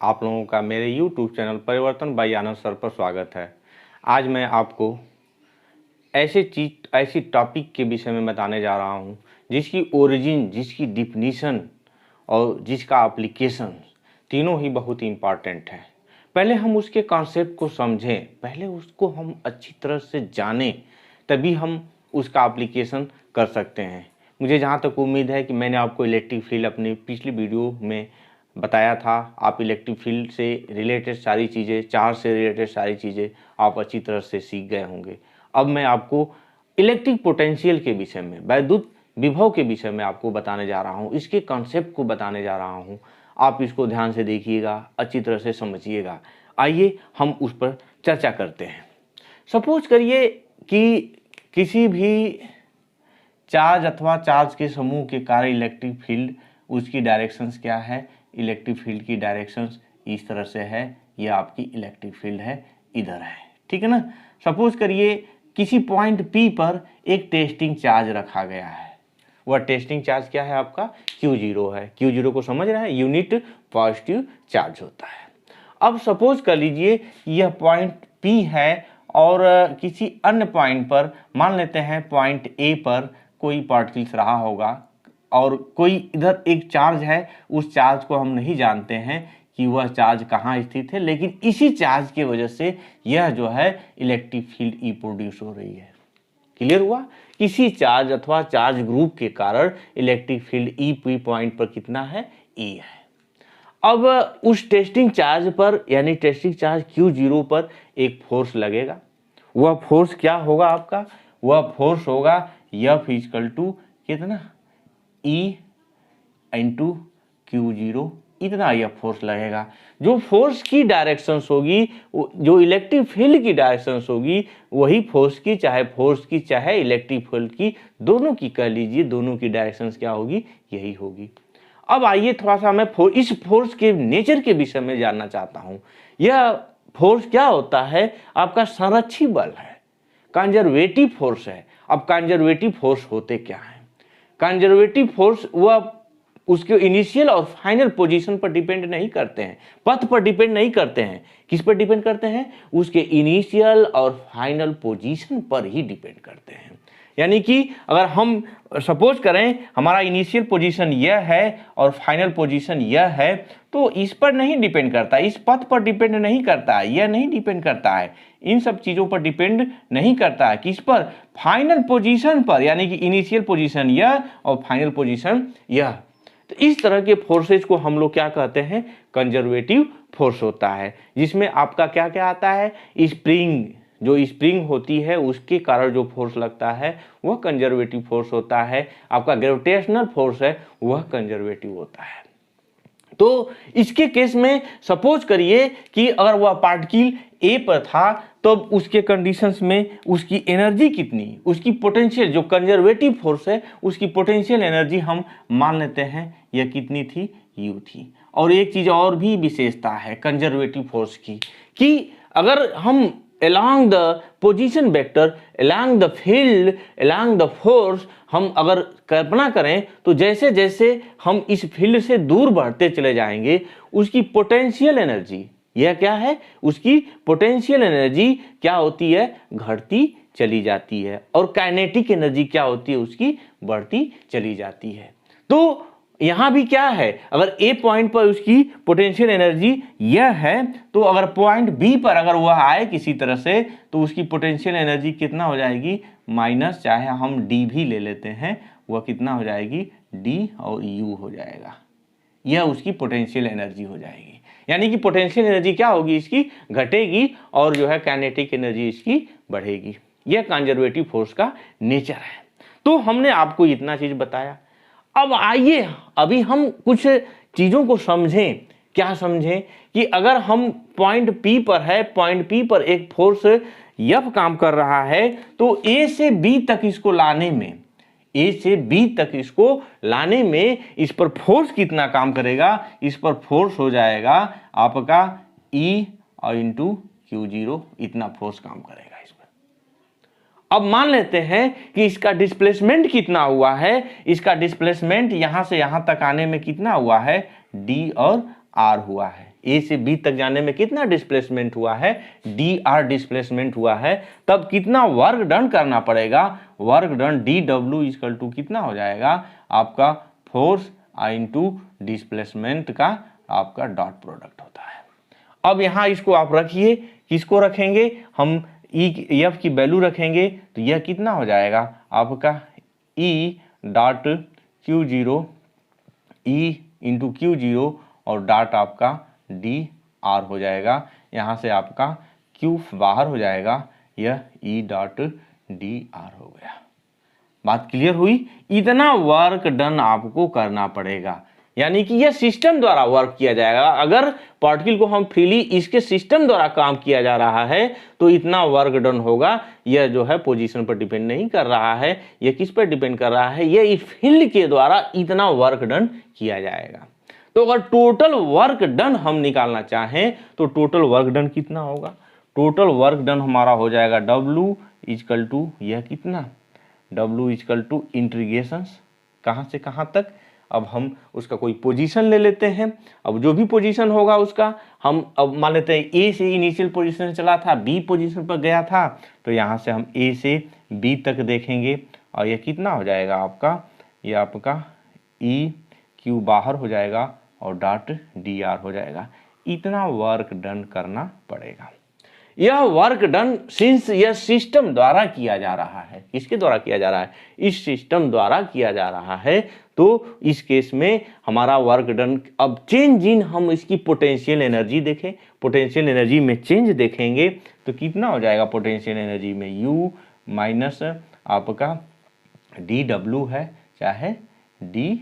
आप लोगों का मेरे YouTube चैनल परिवर्तन बाय आनंद सर पर स्वागत है। आज मैं आपको ऐसी टॉपिक के विषय में बताने जा रहा हूँ जिसकी ओरिजिन, जिसकी डिफिनीशन और जिसका एप्लीकेशन तीनों ही बहुत ही इम्पॉर्टेंट है। पहले हम उसके कॉन्सेप्ट को समझें, पहले उसको हम अच्छी तरह से जानें, तभी हम उसका एप्लीकेशन कर सकते हैं। मुझे जहाँ तक उम्मीद है कि मैंने आपको इलेक्ट्रिक फील्ड अपनी पिछली वीडियो में बताया था। आप इलेक्ट्रिक फील्ड से रिलेटेड सारी चीज़ें, चार्ज से रिलेटेड सारी चीज़ें आप अच्छी तरह से सीख गए होंगे। अब मैं आपको इलेक्ट्रिक पोटेंशियल के विषय में, वैद्युत विभव के विषय में आपको बताने जा रहा हूँ, इसके कॉन्सेप्ट को बताने जा रहा हूँ। आप इसको ध्यान से देखिएगा, अच्छी तरह से समझिएगा। आइए हम उस पर चर्चा करते हैं। सपोज करिए कि किसी भी चार्ज अथवा चार्ज के समूह के कार्य इलेक्ट्रिक फील्ड, उसकी डायरेक्शंस क्या है? इलेक्ट्रिक फील्ड की डायरेक्शंस इस तरह से है, ये आपकी इलेक्ट्रिक फील्ड है, इधर है, ठीक है ना। सपोज करिए किसी पॉइंट P पर एक टेस्टिंग चार्ज रखा गया है। वह टेस्टिंग चार्ज क्या है? आपका Q0 है। Q0 को समझ रहे हैं? यूनिट पॉजिटिव चार्ज होता है। अब सपोज कर लीजिए यह पॉइंट P है और किसी अन्य पॉइंट पर, मान लेते हैं पॉइंट A पर कोई पार्टिकल्स रहा होगा और कोई इधर एक चार्ज है। उस चार्ज को हम नहीं जानते हैं कि वह चार्ज कहाँ स्थित है, लेकिन इसी चार्ज की वजह से यह जो है इलेक्ट्रिक फील्ड E प्रोड्यूस हो रही है। क्लियर हुआ? किसी चार्ज अथवा चार्ज ग्रुप के कारण इलेक्ट्रिक फील्ड E पॉइंट पर कितना है? E है। अब उस टेस्टिंग चार्ज पर, यानी टेस्टिंग चार्ज Q0 पर एक फोर्स लगेगा। वह फोर्स क्या होगा आपका? वह फोर्स होगा F इक्वल टू कितना? E इंटू Q0, इतना यह फोर्स लगेगा। जो फोर्स की डायरेक्शंस होगी, जो इलेक्ट्रिक फील्ड की डायरेक्शंस होगी, वही फोर्स की चाहे इलेक्ट्रिक फील्ड की, दोनों की कह लीजिए, दोनों की डायरेक्शंस क्या होगी? यही होगी। अब आइए थोड़ा सा मैं इस फोर्स के नेचर के विषय में जानना चाहता हूं। यह फोर्स क्या होता है? आपका संरक्षी बल है, कंजर्वेटिव फोर्स है। अब कंजर्वेटिव फोर्स होते क्या है? कंजर्वेटिव फोर्स वह उसके इनिशियल और फाइनल पोजीशन पर डिपेंड नहीं करते हैं, पथ पर डिपेंड नहीं करते हैं। किस पर डिपेंड करते हैं? उसके इनिशियल और फाइनल पोजीशन पर ही डिपेंड करते हैं। यानी कि अगर हम सपोज करें हमारा इनिशियल पोजीशन यह है और फाइनल पोजीशन यह है, तो इस पर नहीं डिपेंड करता, इस पथ पर डिपेंड नहीं करता है, यह नहीं डिपेंड करता है, इन सब चीज़ों पर डिपेंड नहीं करता है। किस पर? फाइनल पोजीशन पर, यानी कि इनिशियल पोजीशन यह और फाइनल पोजीशन यह। तो इस तरह के फोर्सेस को हम लोग क्या कहते हैं? कंजर्वेटिव फोर्स होता है, जिसमें आपका क्या क्या आता है? स्प्रिंग, जो स्प्रिंग होती है उसके कारण जो फोर्स लगता है वह कंजर्वेटिव फोर्स होता है। आपका ग्रेविटेशनल फोर्स है वह कंजर्वेटिव होता है। तो इसके केस में सपोज करिए कि अगर वह पार्टिकल A पर था, तो उसके कंडीशंस में उसकी एनर्जी कितनी, उसकी पोटेंशियल, जो कंजर्वेटिव फोर्स है उसकी पोटेंशियल एनर्जी हम मान लेते हैं यह कितनी थी? U थी। और एक चीज और भी विशेषता है कंजर्वेटिव फोर्स की, कि अगर हम along the position vector, along the field, along the force, हम अगर कल्पना करें तो जैसे जैसे हम इस फील्ड से दूर बढ़ते चले जाएंगे, उसकी पोटेंशियल एनर्जी, यह क्या है? उसकी पोटेंशियल एनर्जी क्या होती है? घटती चली जाती है। और काइनेटिक एनर्जी क्या होती है? उसकी बढ़ती चली जाती है। तो यहां भी क्या है? अगर A पॉइंट पर उसकी पोटेंशियल एनर्जी यह है, तो अगर पॉइंट B पर अगर वह आए किसी तरह से, तो उसकी पोटेंशियल एनर्जी कितना हो जाएगी? माइनस, चाहे हम D भी ले लेते हैं, वह कितना हो जाएगी? D और U हो जाएगा। यह उसकी पोटेंशियल एनर्जी हो जाएगी। यानी कि पोटेंशियल एनर्जी क्या होगी? इसकी घटेगी और जो है काइनेटिक एनर्जी इसकी बढ़ेगी। यह कंजर्वेटिव फोर्स का नेचर है। तो हमने आपको इतना चीज बताया। अब आइए अभी हम कुछ चीजों को समझें। क्या समझें? कि अगर हम पॉइंट P पर है, पॉइंट P पर एक फोर्स F काम कर रहा है, तो A से B तक इसको लाने में, A से B तक इसको लाने में इस पर फोर्स कितना काम करेगा? इस पर फोर्स हो जाएगा आपका E और इंटू Q0, इतना फोर्स काम करेगा इस पर। अब मान लेते हैं कि इसका डिस्प्लेसमेंट कितना हुआ है? इसका डिस्प्लेसमेंट यहां से यहां तक आने में कितना हुआ है? D और R हुआ है। ए से बी तक जाने में कितना डिस्प्लेसमेंट हुआ है, डी आर डिस्प्लेसमेंट हुआ है, तब कितना वर्क डन करना पड़ेगा, वर्क डन डी डब्ल्यू इक्वल टू कितना हो जाएगा आपका फोर्स इंटू डिस्प्लेसमेंट का आपका डॉट प्रोडक्ट होता है। अब यहाँ इसको आप रखिए, किसको रखेंगे हम, ई एफ की वैल्यू रखेंगे, तो यह कितना हो जाएगा आपका E dot Q zero, E into Q zero और डॉट आपका डी आर हो जाएगा। यहाँ से आपका क्यू बाहर हो जाएगा, यह ई डॉट डी आर हो गया। बात क्लियर हुई? इतना वर्क डन आपको करना पड़ेगा, यानी कि यह सिस्टम द्वारा वर्क किया जाएगा। अगर पार्टिकल को हम फ्रीली इसके सिस्टम द्वारा काम किया जा रहा है तो इतना वर्क डन होगा। यह जो है पोजीशन पर डिपेंड नहीं कर रहा है, यह किस पर डिपेंड कर रहा है, यह इस फील्ड के द्वारा इतना वर्क डन किया जाएगा। तो अगर टोटल वर्क डन हम निकालना चाहें तो टोटल वर्क डन कितना होगा, टोटल वर्क डन हमारा हो जाएगा W इक्वल टू यह कितना, W इक्वल टू इंटीग्रेशन कहाँ से कहाँ तक। अब हम उसका कोई पोजीशन ले लेते हैं। अब जो भी पोजीशन होगा उसका हम अब मान लेते हैं ए से इनिशियल पोजीशन चला था, बी पोजीशन पर गया था, तो यहाँ से हम ए से बी तक देखेंगे और यह कितना हो जाएगा आपका, यह आपका ई क्यू बाहर हो जाएगा और डॉट डी आर हो जाएगा। इतना वर्क डन करना पड़ेगा। यह वर्क डन सिंस यह सिस्टम द्वारा किया जा रहा है, किसके द्वारा किया जा रहा है, इस सिस्टम द्वारा किया जा रहा है, तो इस केस में हमारा वर्क डन। अब चेंज इन हम इसकी पोटेंशियल एनर्जी देखें, पोटेंशियल एनर्जी में चेंज देखेंगे तो कितना हो जाएगा, पोटेंशियल एनर्जी में यू माइनस आपका डी डब्ल्यू है, चाहे डी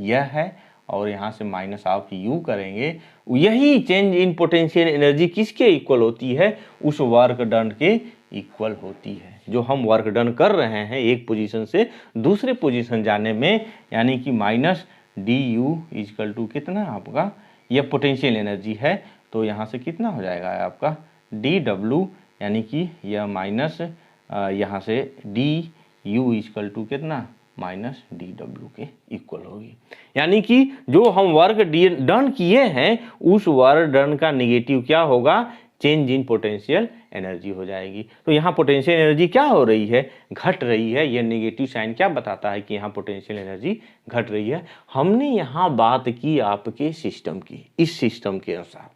यह है और यहाँ से माइनस आप यू करेंगे। यही चेंज इन पोटेंशियल एनर्जी किसके इक्वल होती है, उस वर्क डन के इक्वल होती है जो हम वर्क डन कर रहे हैं एक पोजीशन से दूसरे पोजीशन जाने में, यानी कि minus d u equal to कितना आपका, यह पोटेंशियल एनर्जी है, तो यहाँ से कितना हो जाएगा आपका डी डब्ल्यू, यानी कि यह माइनस यहाँ से डी यू इक्वल टू कितना माइनस डी डब्ल्यू के इक्वल होगी। यानी कि जो हम वर्क डन किए हैं उस वर्क डन का निगेटिव क्या होगा, चेंज इन पोटेंशियल एनर्जी हो जाएगी। तो यहाँ पोटेंशियल एनर्जी क्या हो रही है, घट रही है। यह नेगेटिव साइन क्या बताता है कि यहाँ पोटेंशियल एनर्जी घट रही है। हमने यहाँ बात की आपके सिस्टम की, इस सिस्टम के अनुसार।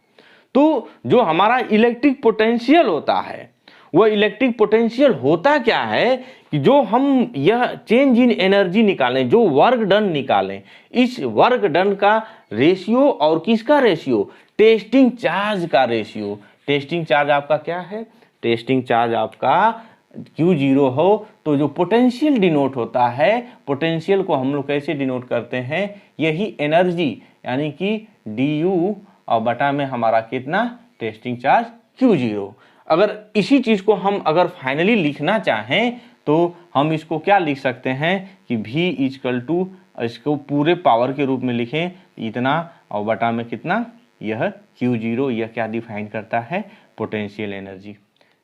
तो जो हमारा इलेक्ट्रिक पोटेंशियल होता है वह इलेक्ट्रिक पोटेंशियल होता क्या है कि जो हम यह चेंज इन एनर्जी निकालें, जो वर्क डन निकालें, इस वर्क डन का रेशियो और किसका रेशियो, टेस्टिंग चार्ज का रेशियो। टेस्टिंग चार्ज आपका क्या है, टेस्टिंग चार्ज आपका Q0 हो तो जो पोटेंशियल डिनोट होता है, पोटेंशियल को हम लोग कैसे डिनोट करते हैं, यही एनर्जी यानी कि du और बटा में हमारा कितना टेस्टिंग चार्ज Q0। अगर इसी चीज को हम अगर फाइनली लिखना चाहें तो हम इसको क्या लिख सकते हैं कि V इक्वल टू, इसको पूरे पावर के रूप में लिखें इतना और बटा में कितना, यह Q0, यह क्या डिफाइन करता है, पोटेंशियल एनर्जी।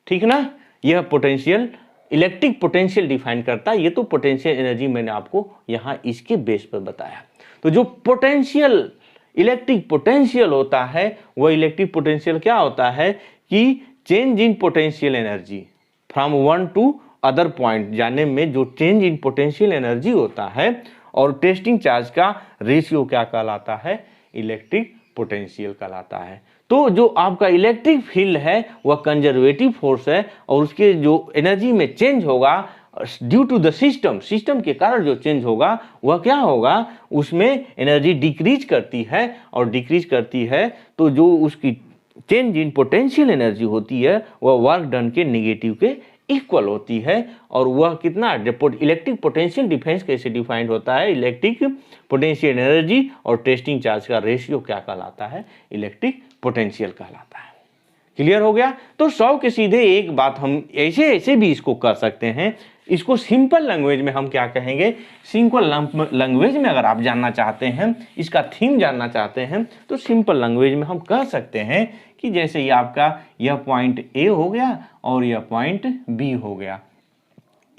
ठीक ना, यह पोटेंशियल इलेक्ट्रिक पोटेंशियल डिफाइन करता है। ये तो पोटेंशियल एनर्जी मैंने आपको यहाँ इसके बेस पर बताया। तो जो पोटेंशियल इलेक्ट्रिक पोटेंशियल होता है वह इलेक्ट्रिक पोटेंशियल क्या होता है कि change in potential energy from one two other point जाने में जो चेंज इन पोटेंशियल एनर्जी होता है, और टेस्टिंग चार्ज का रेशियो क्या कहलाता है, इलेक्ट्रिक पोटेंशियल कहलाता है। तो जो आपका इलेक्ट्रिक फील्ड है वह कंजर्वेटिव फोर्स है और उसके जो एनर्जी में चेंज होगा due to the system, system के कारण जो चेंज होगा वह क्या होगा, उसमें एनर्जी डिक्रीज करती है और डिक्रीज करती है तो जो उसकी चेंज इन पोटेंशियल एनर्जी होती है वह वर्क डन के नेगेटिव के इक्वल होती है। और वह कितना, इलेक्ट्रिक पोटेंशियल डिफरेंस कैसे डिफाइंड होता है, इलेक्ट्रिक पोटेंशियल एनर्जी और टेस्टिंग चार्ज का रेशियो क्या कहलाता है, इलेक्ट्रिक पोटेंशियल कहलाता है। क्लियर हो गया। तो 100 के सीधे एक बात हम ऐसे भी इसको कर सकते हैं। इसको सिंपल लैंग्वेज में हम क्या कहेंगे, सिंपल लैंग्वेज में अगर आप जानना चाहते हैं, इसका थीम जानना चाहते हैं, तो सिंपल लैंग्वेज में हम कह सकते हैं कि जैसे ये आपका यह पॉइंट ए हो गया और यह पॉइंट बी हो गया।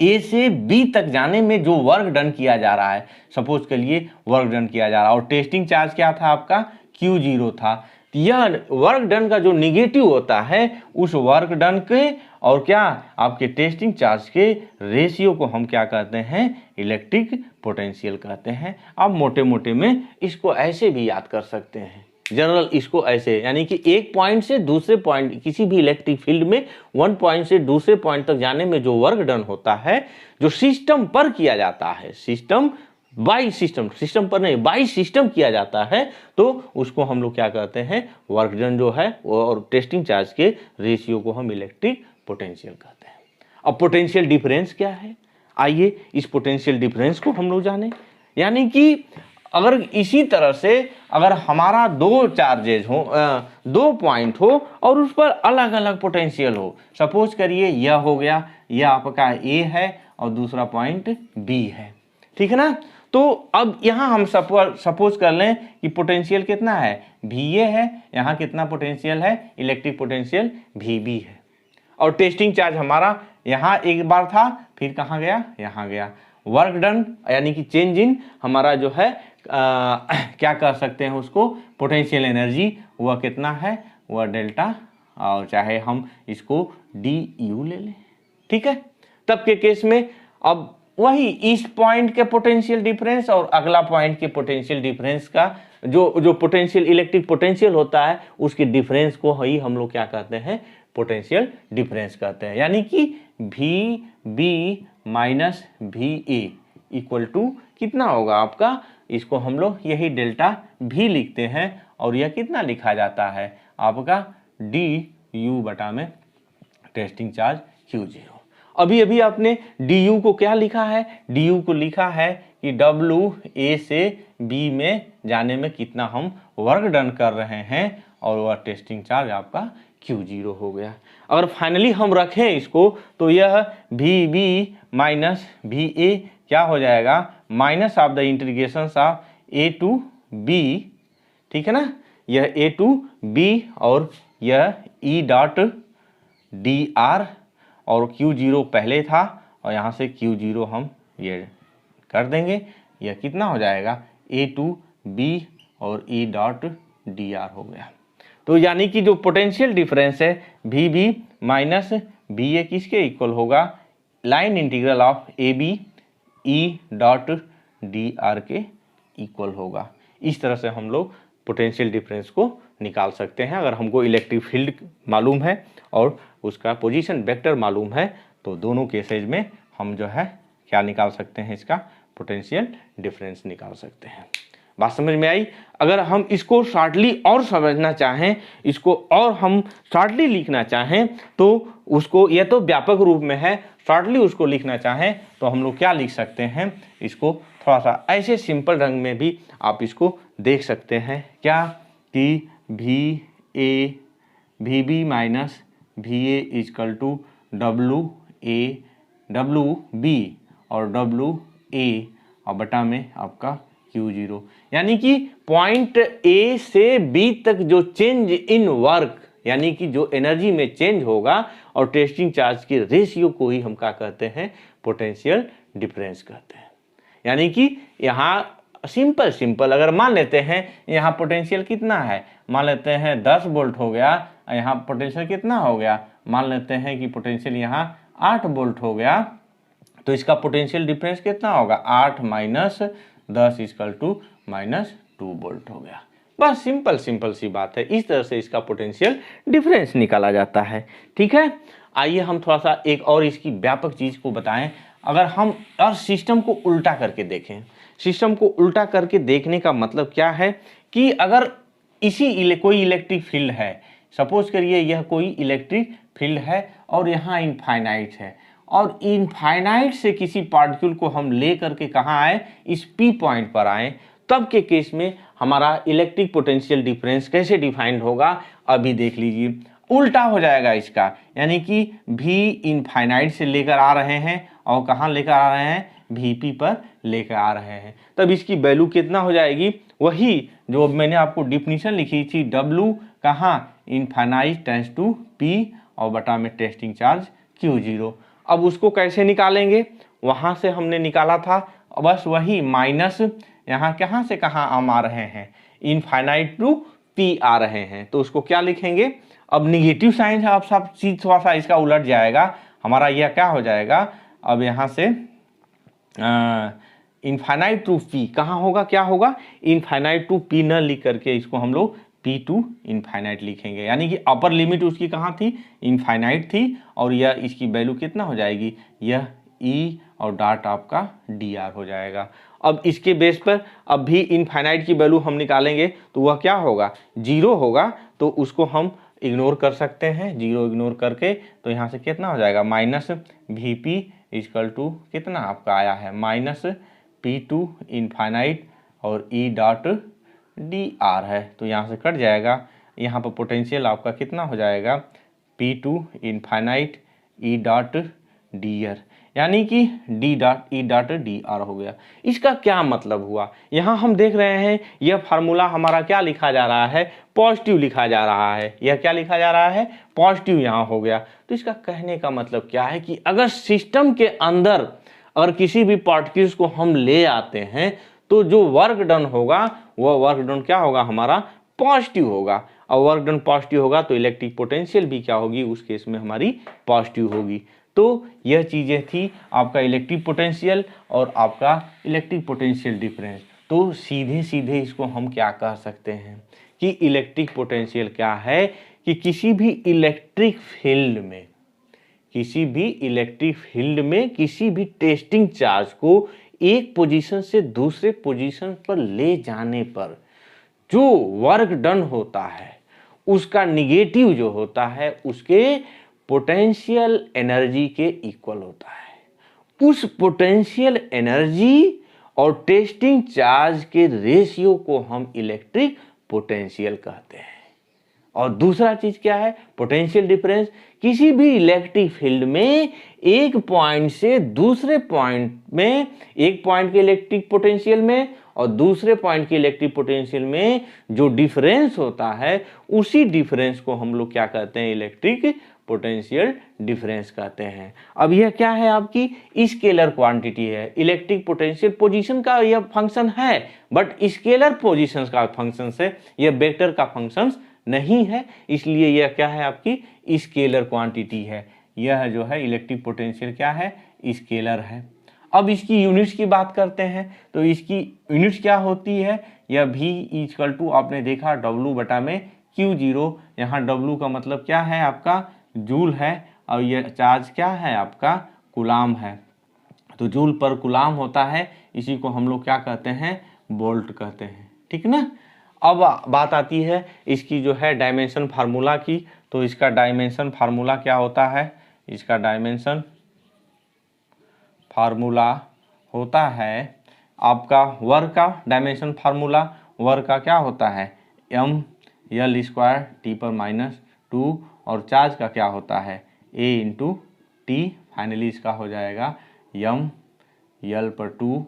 ए से बी तक जाने में जो वर्क डन किया जा रहा है, सपोज के लिए वर्क डन किया जा रहा है और टेस्टिंग चार्ज क्या था आपका, Q0 था। यह वर्क डन का जो निगेटिव होता है उस वर्क डन के और क्या आपके टेस्टिंग चार्ज के रेशियो को हम क्या कहते हैं, इलेक्ट्रिक पोटेंशियल कहते हैं। आप मोटे मोटे में इसको ऐसे भी याद कर सकते हैं, जनरल इसको ऐसे, यानी कि एक पॉइंट से दूसरे पॉइंट, किसी भी इलेक्ट्रिक फील्ड में वन पॉइंट से दूसरे पॉइंट तक जाने में जो वर्क डन होता है, जो सिस्टम पर किया जाता है, सिस्टम बाई सिस्टम, सिस्टम पर नहीं बाई सिस्टम किया जाता है, तो उसको हम लोग क्या कहते हैं, वर्क डन जो है और टेस्टिंग चार्ज के रेशियो को हम इलेक्ट्रिक पोटेंशियल कहते हैं। अब पोटेंशियल डिफरेंस क्या है, आइए इस पोटेंशियल डिफरेंस को हम लोग जाने। यानी कि अगर इसी तरह से अगर हमारा दो चार्जेज हो, दो पॉइंट हो और उस पर अलग अलग पोटेंशियल हो, सपोज करिए यह हो गया, यह आपका ए है और दूसरा पॉइंट बी है, ठीक है ना। तो अब यहाँ हम सपोज कर लें कि पोटेंशियल कितना है, वी ए है, यहाँ कितना पोटेंशियल है, इलेक्ट्रिक पोटेंशियल वी बी है, और टेस्टिंग चार्ज हमारा यहाँ एक बार था, फिर कहाँ गया, यहाँ गया। वर्क डन यानी कि चेंज इन हमारा जो है क्या कर सकते हैं उसको, पोटेंशियल एनर्जी, वह कितना है, वह डेल्टा, और चाहे हम इसको डी यू ले लें, ठीक है। तब के केस में अब वही इस पॉइंट के पोटेंशियल डिफरेंस और अगला पॉइंट के पोटेंशियल डिफरेंस का जो पोटेंशियल इलेक्ट्रिक पोटेंशियल होता है उसके डिफरेंस को ही हम लोग क्या कहते हैं, पोटेंशियल डिफरेंस कहते हैं। यानी कि V B minus V A equal to कितना होगा आपका, इसको हम लोग यही डेल्टा भी लिखते हैं और यह कितना लिखा जाता है आपका डी यू बटा में टेस्टिंग चार्ज क्यू जीरो। अभी अभी आपने डी यू को क्या लिखा है, डी यू को लिखा है कि डब्ल्यू ए से बी में जाने में कितना हम वर्क डन कर रहे हैं और वह टेस्टिंग चार्ज आपका क्यू जीरो हो गया। अगर फाइनली हम रखें इसको तो यह V B minus V A क्या हो जाएगा, minus of the integration of A to B, ठीक है ना, यह ए टू बी और यह ई डॉट डी आर और क्यू जीरो पहले था और यहाँ से क्यू जीरो हम ये कर देंगे, यह कितना हो जाएगा ए टू बी और ई डॉट डी आर हो गया। तो यानी कि जो पोटेंशियल डिफरेंस है V B minus B A किसके इक्वल होगा, line integral of A B E dot d r के इक्वल होगा। इस तरह से हम लोग पोटेंशियल डिफरेंस को निकाल सकते हैं। अगर हमको इलेक्ट्रिक फील्ड मालूम है और उसका पोजीशन वेक्टर मालूम है तो दोनों केसेज में हम जो है क्या निकाल सकते हैं, इसका पोटेंशियल डिफरेंस निकाल सकते हैं। बात समझ में आई। अगर हम इसको शॉर्टली और समझना चाहें, इसको और हम शॉर्टली लिखना चाहें तो उसको, यह तो व्यापक रूप में है, शॉर्टली उसको लिखना चाहें तो हम लोग क्या लिख सकते हैं, इसको थोड़ा सा ऐसे सिंपल रंग में भी आप इसको देख सकते हैं, क्या कि V A V B minus V A equal to W B और डब्लू ए और बटा में आपका क्यू जीरो। यानी कि पॉइंट ए से बी तक जो चेंज इन वर्क यानी कि जो एनर्जी में चेंज होगा और टेस्टिंग चार्ज के रेशियो को ही हम क्या कहते हैं, पोटेंशियल डिफरेंस कहते हैं। यानी कि यहाँ सिंपल अगर मान लेते हैं यहाँ पोटेंशियल कितना है, मान लेते हैं 10 वोल्ट हो गया, यहाँ पोटेंशियल कितना हो गया, मान लेते हैं कि पोटेंशियल यहाँ 8 वोल्ट हो गया, तो इसका पोटेंशियल डिफरेंस कितना होगा, 8 minus 10 equal to minus 2 volt हो गया। बस सिंपल सी बात है। इस तरह से इसका पोटेंशियल डिफरेंस निकाला जाता है, ठीक है। आइए हम थोड़ा सा एक और इसकी व्यापक चीज को बताएं। अगर हम और सिस्टम को उल्टा करके देखें, सिस्टम को उल्टा करके देखने का मतलब क्या है कि अगर कोई इलेक्ट्रिक फील्ड है, सपोज करिए यह कोई इलेक्ट्रिक फील्ड है और यहाँ इनफाइनाइट है और इनफाइनाइट से किसी पार्टिकल को हम ले करके कहाँ आए, इस पी पॉइंट पर आए, तब के केस में हमारा इलेक्ट्रिक पोटेंशियल डिफरेंस कैसे डिफाइंड होगा, अभी देख लीजिए। उल्टा हो जाएगा इसका, यानी कि भी इनफाइनाइट से लेकर आ रहे हैं और कहाँ लेकर आ रहे हैं, वीपी पर लेकर आ रहे हैं, तब इसकी वैल्यू कितना हो जाएगी, वही जो मैंने आपको डिफिनीशन लिखी थी, डब्ल्यू कहाँ, इनफाइनाइट टाइम्स टू पी और बटा में टेस्टिंग चार्ज क्यू जीरो। अब उसको कैसे निकालेंगे, वहाँ से हमने निकाला था, बस वही माइनस यहाँ कहाँ से कहाँ हम आ रहे हैं, इनफाइनाइट टू P आ रहे हैं, तो उसको क्या लिखेंगे? अब निगेटिव साइन है, अब सब चीज थोड़ा सा इसका उलट जाएगा, हमारा यह क्या हो जाएगा? अब यहाँ से इनफाइनाइट टू P कहाँ होगा, क्या होगा? इनफाइनाइट टू P न लिख करके इसको हम लोग P टू इनफाइनाइट लिखेंगे, यानी कि अपर लिमिट उसकी कहाँ थी? इनफाइनाइट थी, और यह इसकी वैल्यू कितना हो जाएगी? यह E और डॉट आपका dr हो जाएगा। अब इसके बेस पर अब भी इनफाइनाइट की वैल्यू हम निकालेंगे तो वह क्या होगा? 0 होगा, तो उसको हम इग्नोर कर सकते हैं, 0 इग्नोर करके, तो यहाँ से कितना हो जाएगा? माइनस Vp इक्वल टू कितना आपका आया है? माइनस P टू इनफाइनाइट और E डॉट dr है, तो यहाँ से कट जाएगा। यहाँ पर पोटेंशियल आपका कितना हो जाएगा? P to infinite E dot dr, यानी कि E डॉट dr हो गया। इसका क्या मतलब हुआ? यहाँ हम देख रहे हैं यह फार्मूला हमारा क्या लिखा जा रहा है? पॉजिटिव लिखा जा रहा है। यह क्या लिखा जा रहा है? पॉजिटिव यहाँ हो गया। तो इसका कहने का मतलब क्या है कि अगर सिस्टम के अंदर अगर किसी भी पार्टिकल्स को हम ले आते हैं तो जो वर्क डन होगा वह वर्क डन क्या होगा? हमारा पॉजिटिव होगा, और वर्क डन पॉजिटिव होगा तो इलेक्ट्रिक पोटेंशियल भी क्या होगी? उस केस में हमारी पॉजिटिव होगी। तो यह चीज़ें थी आपका इलेक्ट्रिक पोटेंशियल और आपका इलेक्ट्रिक पोटेंशियल डिफरेंस। तो सीधे सीधे इसको हम क्या कह सकते हैं कि इलेक्ट्रिक पोटेंशियल क्या है कि किसी भी इलेक्ट्रिक फील्ड में किसी भी टेस्टिंग चार्ज को एक पोजीशन से दूसरे पोजीशन पर ले जाने पर जो वर्क डन होता है उसका निगेटिव जो होता है उसके पोटेंशियल एनर्जी के इक्वल होता है। उस पोटेंशियल एनर्जी और टेस्टिंग चार्ज के रेशियो को हम इलेक्ट्रिक पोटेंशियल कहते हैं। और दूसरा चीज क्या है? Potential difference. किसी भी इलेक्ट्रिक फील्ड में एक पॉइंट से दूसरे पॉइंट में, एक पॉइंट के इलेक्ट्रिक पोटेंशियल में और दूसरे पॉइंट के इलेक्ट्रिक पोटेंशियल में जो डिफरेंस होता है उसी डिफरेंस को हम लोग क्या कहते हैं? इलेक्ट्रिक पोटेंशियल डिफरेंस कहते हैं। अब यह क्या है? आपकी स्केलर क्वांटिटी है। इलेक्ट्रिक पोटेंशियल पोजीशन का यह फंक्शन है, बट स्केलर पोजीशन का फंक्शन से यह वेक्टर का फंक्शन नहीं है, इसलिए यह क्या है? आपकी स्केलर क्वांटिटी है। यह जो है इलेक्ट्रिक पोटेंशियल क्या है? स्केलर है। अब इसकी यूनिट्स की बात करते हैं तो इसकी यूनिट्स क्या होती है? यह V इक्वल टू आपने देखा W बटा में Q0। यहाँ W का मतलब क्या है? आपका जूल है, और यह चार्ज क्या है? आपका कूलाम है। तो जूल पर कूलाम होता है, इसी को हम लोग क्या कहते हैं? वोल्ट कहते हैं। ठीक ना? अब बात आती है इसकी जो है डायमेंशन फार्मूला की। तो इसका डायमेंशन फार्मूला क्या होता है? इसका डायमेंशन फार्मूला होता है आपका वर्क का डायमेंशन फार्मूला। वर्क का क्या होता है? ml² T/-2, और चार्ज का क्या होता है? A/T। फाइनली इसका हो जाएगा ml/2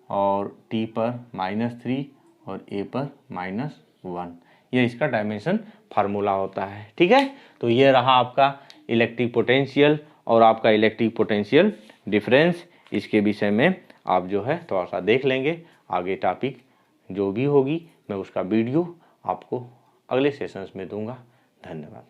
और T/-3 और A/-1। यह इसका डायमेंशन फार्मूला होता है। ठीक है, तो ये रहा आपका इलेक्ट्रिक पोटेंशियल और आपका इलेक्ट्रिक पोटेंशियल डिफरेंस। इसके विषय में आप जो है थोड़ा सा देख लेंगे। आगे टॉपिक जो भी होगी मैं उसका वीडियो आपको अगले सेशंस में दूंगा। धन्यवाद।